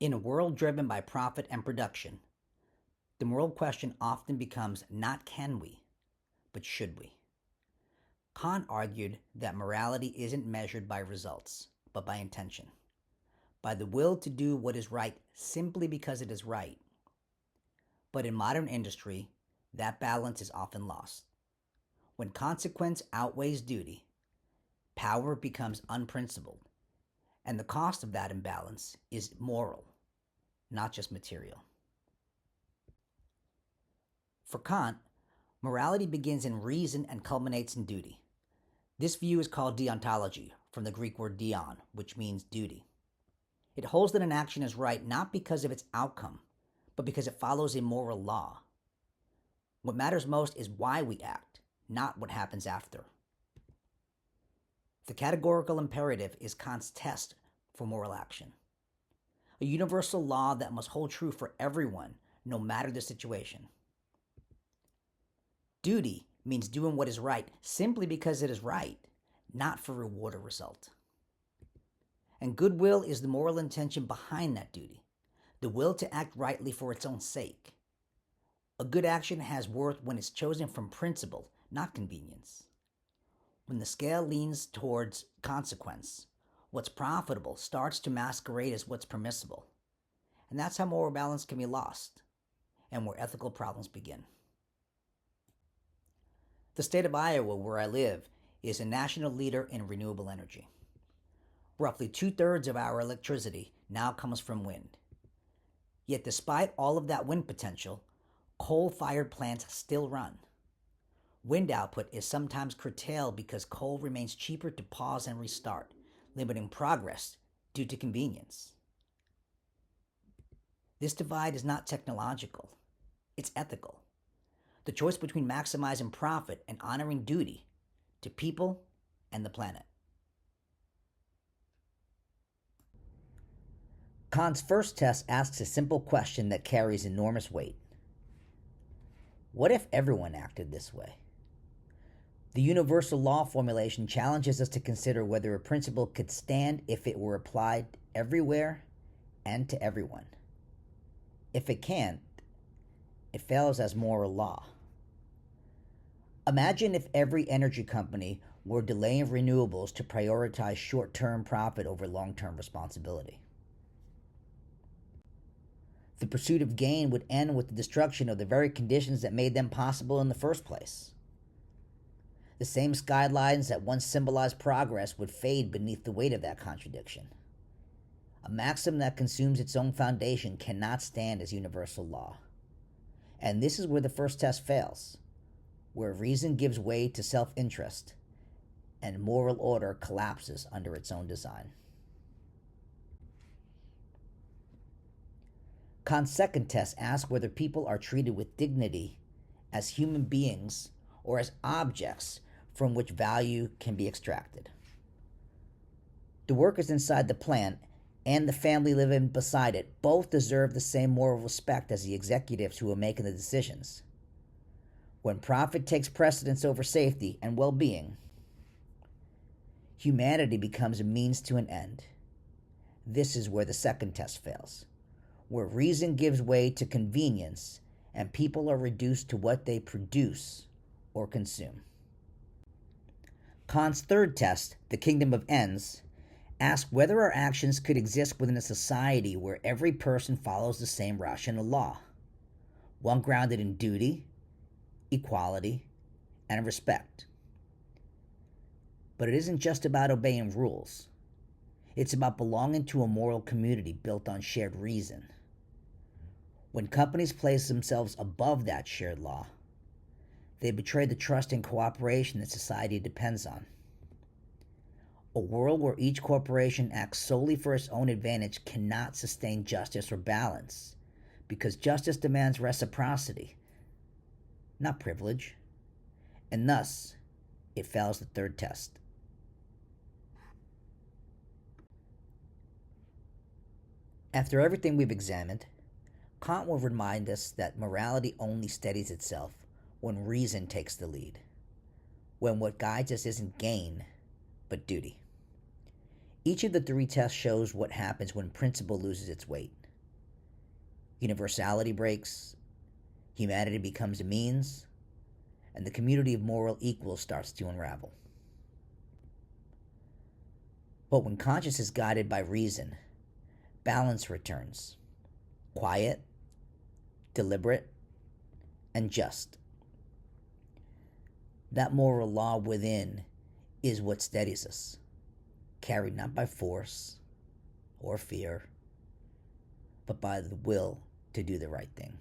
In a world driven by profit and production, the moral question often becomes not can we, but should we? Kant argued that morality isn't measured by results, but by intention, by the will to do what is right simply because it is right. But in modern industry, that balance is often lost. When consequence outweighs duty, power becomes unprincipled, and the cost of that imbalance is moral, not just material. For Kant, morality begins in reason and culminates in duty. This view is called deontology, from the Greek word deon, which means duty. It holds that an action is right not because of its outcome, but because it follows a moral law. What matters most is why we act, not what happens after. The categorical imperative is Kant's test for moral action, a universal law that must hold true for everyone, no matter the situation. Duty means doing what is right simply because it is right, not for reward or result. And goodwill is the moral intention behind that duty, the will to act rightly for its own sake. A good action has worth when it's chosen from principle, not convenience. When the scale leans towards consequence, what's profitable starts to masquerade as what's permissible. And that's how moral balance can be lost, and where ethical problems begin. The state of Iowa, where I live, is a national leader in renewable energy. Roughly 2/3 of our electricity now comes from wind. Yet despite all of that wind potential, coal-fired plants still run. Wind output is sometimes curtailed because coal remains cheaper to pause and restart, limiting progress due to convenience. This divide is not technological, it's ethical. The choice between maximizing profit and honoring duty to people and the planet. Kant's first test asks a simple question that carries enormous weight. What if everyone acted this way? The universal law formulation challenges us to consider whether a principle could stand if it were applied everywhere and to everyone. If it can't, it fails as moral law. Imagine if every energy company were delaying renewables to prioritize short-term profit over long-term responsibility. The pursuit of gain would end with the destruction of the very conditions that made them possible in the first place. The same skylines that once symbolized progress would fade beneath the weight of that contradiction. A maxim that consumes its own foundation cannot stand as universal law. And this is where the first test fails, where reason gives way to self-interest and moral order collapses under its own design. Kant's second test asks whether people are treated with dignity as human beings or as objects from which value can be extracted. The workers inside the plant and the family living beside it both deserve the same moral respect as the executives who are making the decisions. When profit takes precedence over safety and well-being, humanity becomes a means to an end. This is where the second test fails, where reason gives way to convenience and people are reduced to what they produce or consume. Kant's third test, the kingdom of ends, asks whether our actions could exist within a society where every person follows the same rational law, one grounded in duty, equality, and respect. But it isn't just about obeying rules. It's about belonging to a moral community built on shared reason. When companies place themselves above that shared law, they betray the trust and cooperation that society depends on. A world where each corporation acts solely for its own advantage cannot sustain justice or balance, because justice demands reciprocity, not privilege, and thus it fails the third test. After everything we've examined, Kant will remind us that morality only steadies itself when reason takes the lead, when what guides us isn't gain, but duty. Each of the three tests shows what happens when principle loses its weight. Universality breaks, humanity becomes a means, and the community of moral equals starts to unravel. But when conscience is guided by reason, balance returns. Quiet, deliberate, and just. That moral law within is what steadies us, carried not by force or fear, but by the will to do the right thing.